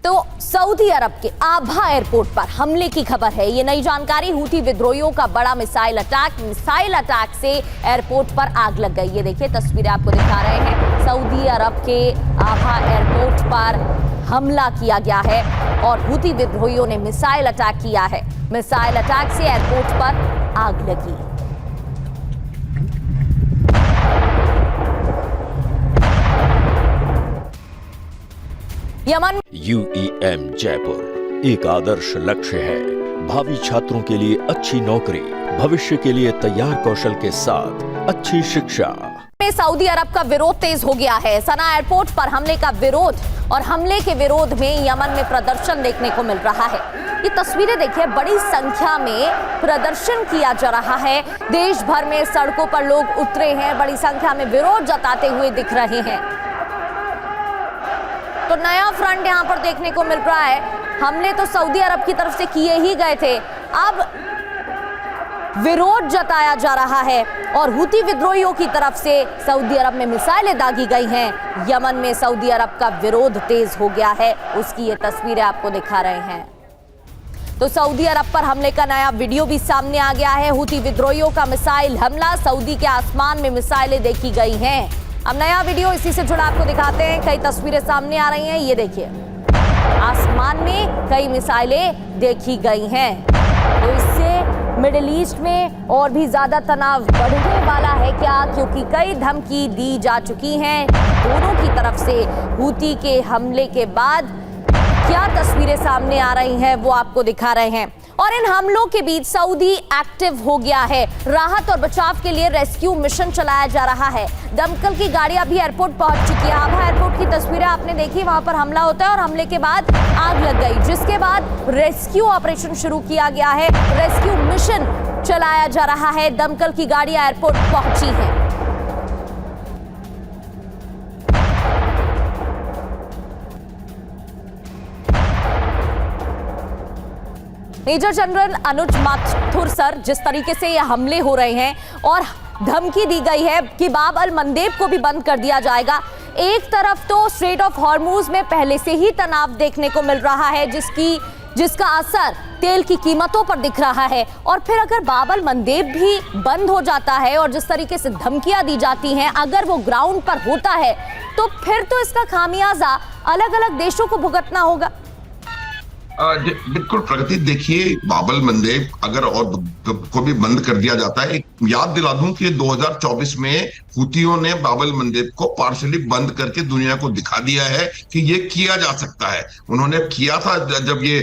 तो सऊदी अरब के आभा एयरपोर्ट पर हमले की खबर है। ये नई जानकारी, हूथी विद्रोहियों का बड़ा मिसाइल अटैक से एयरपोर्ट पर आग लग गई। ये देखिए तस्वीरें आपको दिखा रहे हैं। सऊदी अरब के आभा एयरपोर्ट पर हमला किया गया है और हूथी विद्रोहियों ने मिसाइल अटैक किया है। मिसाइल अटैक से एयरपोर्ट पर आग लगी। यमन UEM जयपुर एक आदर्श लक्ष्य है। भावी छात्रों के लिए अच्छी नौकरी, भविष्य के लिए तैयार कौशल के साथ अच्छी शिक्षा। सऊदी अरब का विरोध तेज हो गया है। सना एयरपोर्ट पर हमले का विरोध और हमले के विरोध में यमन में प्रदर्शन देखने को मिल रहा है। ये तस्वीरें देखिए, बड़ी संख्या में प्रदर्शन किया जा रहा है। देश भर में सड़कों पर लोग उतरे हैं, बड़ी संख्या में विरोध जताते हुए दिख रहे हैं। तो नया फ्रंट यहां पर देखने को मिल रहा है। हमले तो सऊदी अरब की तरफ से किए ही गए थे, अब विरोध जताया जा रहा है और हूथी विद्रोहियों की तरफ से सऊदी अरब में मिसाइलें दागी गई हैं। यमन में सऊदी अरब का विरोध तेज हो गया है, उसकी ये तस्वीरें आपको दिखा रहे हैं। तो सऊदी अरब पर हमले का नया वीडियो भी सामने आ गया है। हूथी विद्रोहियों का मिसाइल हमला, सऊदी के आसमान में मिसाइलें देखी गई हैं। अब नया वीडियो इसी से जुड़ा आपको दिखाते हैं। कई तस्वीरें सामने आ रही हैं, ये देखिए, आसमान में कई मिसाइलें देखी गई हैं। तो इससे मिडिल ईस्ट में और भी ज्यादा तनाव बढ़ने वाला है क्या, क्योंकि कई धमकी दी जा चुकी हैं दोनों की तरफ से। हूथी के हमले के बाद क्या तस्वीरें सामने आ रही हैं वो आपको दिखा रहे हैं। और इन हमलों के बीच सऊदी एक्टिव हो गया है। राहत और बचाव के लिए रेस्क्यू मिशन चलाया जा रहा है। दमकल की गाड़ियां भी एयरपोर्ट पहुंच चुकी है। आभा एयरपोर्ट की तस्वीरें आपने देखी, वहां पर हमला होता है और हमले के बाद आग लग गई, जिसके बाद रेस्क्यू ऑपरेशन शुरू किया गया है। रेस्क्यू मिशन चलाया जा रहा है। दमकल की गाड़ियां एयरपोर्ट पहुंची हैं। मेजर जनरल अनुज माथुर सर, जिस तरीके से ये हमले हो रहे हैं और धमकी दी गई है कि बाब अल मंदेब को भी बंद कर दिया जाएगा। एक तरफ तो स्ट्रेट ऑफ हॉर्मूज में पहले से ही तनाव देखने को मिल रहा है, जिसका असर तेल की कीमतों पर दिख रहा है। और फिर अगर बाब अल मंदेब भी बंद हो जाता है और जिस तरीके से धमकियां दी जाती हैं, अगर वो ग्राउंड पर होता है तो फिर तो इसका खामियाजा अलग अलग देशों को भुगतना होगा। बिल्कुल प्रगति, देखिए बाब अल मंदेब अगर और को भी बंद कर दिया जाता है। याद दिला दूं कि 2024 में हूथियों ने बाब अल मंदेब को पार्शली बंद करके दुनिया को दिखा दिया है कि ये किया जा सकता है। उन्होंने किया था जब ये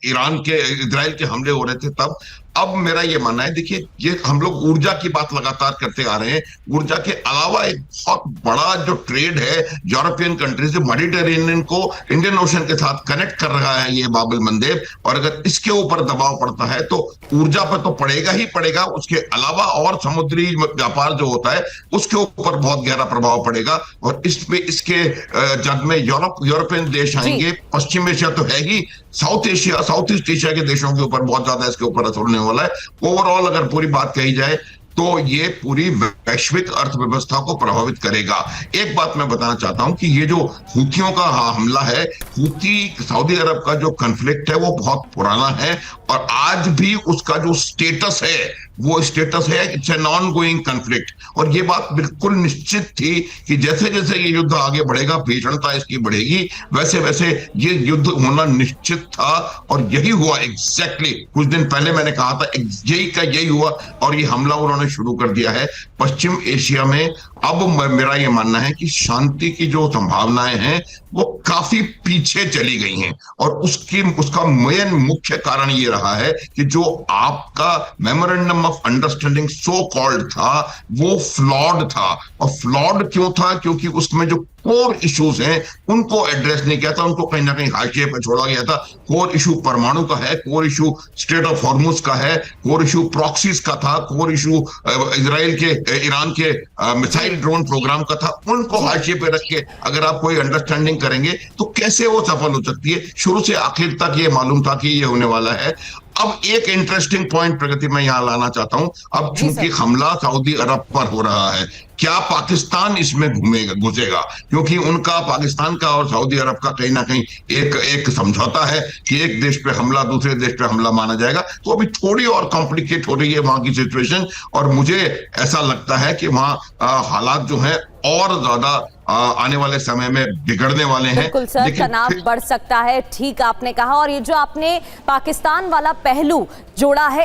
इजराइल के हमले हो रहे थे तब। अब मेरा ये मानना है, देखिए ये हम लोग ऊर्जा की बात लगातार करते आ रहे हैं। ऊर्जा के अलावा एक बहुत बड़ा जो ट्रेड है यूरोपियन कंट्रीज, मेडिटेरेनियन को इंडियन ओशन के साथ कनेक्ट कर रहा है ये बाब अल मंदेब। और अगर इसके ऊपर दबाव पड़ता है तो ऊर्जा पर तो पड़ेगा ही पड़ेगा, उसके अलावा और समुद्री व्यापार जो होता है उसके ऊपर बहुत गहरा प्रभाव पड़ेगा। और इसके जद में यूरोपियन देश आएंगे, पश्चिम एशिया तो है ही, साउथ ईस्ट एशिया के देशों के ऊपर बहुत ज्यादा इसके ऊपर असर होने वाला है। ओवरऑल अगर पूरी बात कही जाए तो ये पूरी वैश्विक अर्थव्यवस्था को प्रभावित करेगा। एक बात मैं बताना चाहता हूं कि ये जो हूथियों का हमला है, हूथी सऊदी अरब का जो कॉन्फ्लिक्ट है वो बहुत पुराना है और आज भी उसका जो स्टेटस है वो स्टेटस है it's an on going conflict. और ये बात बिल्कुल निश्चित थी कि जैसे जैसे ये युद्ध आगे बढ़ेगा, भीषणता इसकी बढ़ेगी, वैसे वैसे ये युद्ध होना निश्चित था। और यही हुआ एग्जैक्टली। कुछ दिन पहले मैंने कहा था यही हुआ और ये हमला उन्होंने शुरू कर दिया है पश्चिम एशिया में। अब मेरा ये मानना है कि शांति की जो संभावनाएं हैं वो काफी पीछे चली गई हैं और उसका मेन मुख्य कारण ये रहा है कि जो आपका memorandum of understanding so called था वो फ्लॉड था। और फ्लॉड क्यों था? क्योंकि उसमें जो कोर इश्यूज हैं उनको एड्रेस नहीं किया था, उनको कहीं ना कहीं हाशिए पर छोड़ा गया था। कोर इशू परमाणु का है, core issue straight of Hormuz का है, कोर इशू प्रॉक्सीज का था, कोर इशू ईरान के मिसाइल ड्रोन प्रोग्राम का था। उनको हाशिए पे रख के अगर आप कोई अंडरस्टैंडिंग करेंगे तो कैसे वो सफल हो सकती है? शुरू से आखिर तक ये मालूम था कि ये होने वाला है। अब एक इंटरेस्टिंग पॉइंट प्रगति मैं यहाँ लाना चाहता हूं। अब जी चूंकि सर। हमला सऊदी अरब पर हो रहा है, क्या पाकिस्तान इसमें घुसेगा? क्योंकि उनका, पाकिस्तान का और सऊदी अरब का कहीं ना कहीं एक समझौता है कि एक देश पे हमला दूसरे देश पे हमला माना जाएगा। तो अभी थोड़ी और कॉम्प्लिकेट हो रही है वहां की सिचुएशन, और मुझे ऐसा लगता है कि वहां हालात जो है और ज्यादा आने वाले समय में बिगड़ने वाले हैं। बिल्कुल सर, तनाव बढ़ सकता है, ठीक आपने कहा। और ये जो आपने पाकिस्तान वाला पहलू जोड़ा है,